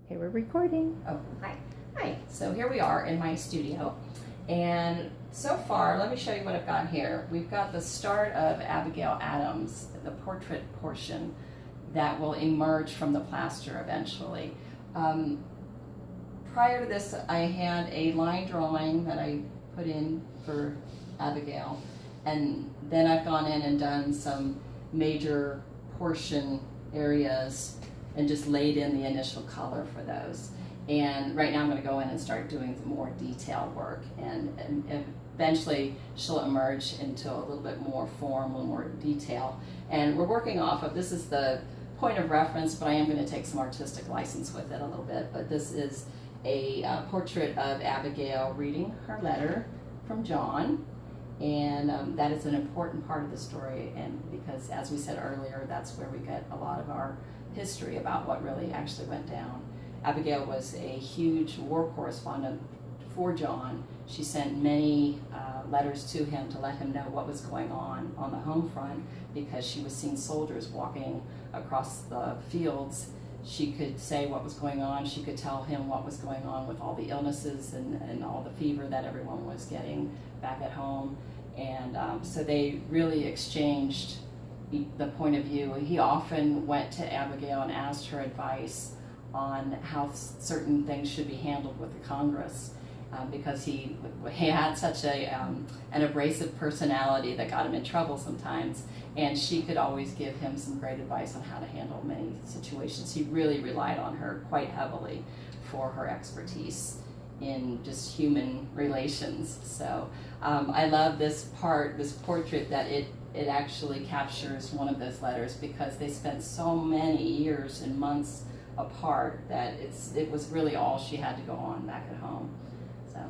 Okay, we're recording. Oh, hi. Hi. So here we are in my studio. And so far, let me show you what I've got here. We've got the start of Abigail Adams, the portrait portion that will emerge from the plaster eventually. Prior to this, I had a line drawing that I put in for Abigail. And then I've gone in and done some major portion areas and just laid in the initial color for those. And right now I'm going to go in and start doing more detail work, and eventually she'll emerge into a little bit more form, a little more detail. And we're working off of, this is the point of reference, but I am going to take some artistic license with it a little bit. But this is a portrait of Abigail reading her letter from John. And that is an important part of the story, and because, as we said earlier, that's where we get a lot of our history about what really actually went down. Abigail was a huge war correspondent for John. She sent many letters to him to let him know what was going on the home front, because she was seeing soldiers walking across the fields. She could say what was going on. She could tell him what was going on with all the illnesses and all the fever that everyone was getting back at home. And so they really exchanged the point of view. He often went to Abigail and asked her advice on how certain things should be handled with the Congress, because he had such an abrasive personality that got him in trouble sometimes, and she could always give him some great advice on how to handle many situations. He really relied on her quite heavily for her expertise in just human relations. So I love this portrait, that it actually captures one of those letters, because they spent so many years and months apart that it was really all she had to go on back at home. So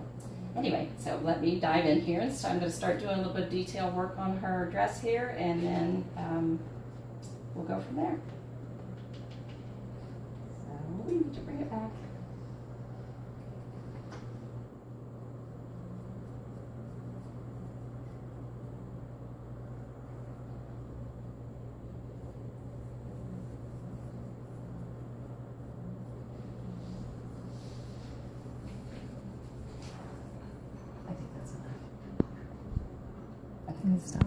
anyway, so let me dive in here. And so I'm going to start doing a little bit of detail work on her dress here, and then we'll go from there. So we need to bring it back. I think that's enough. Stop.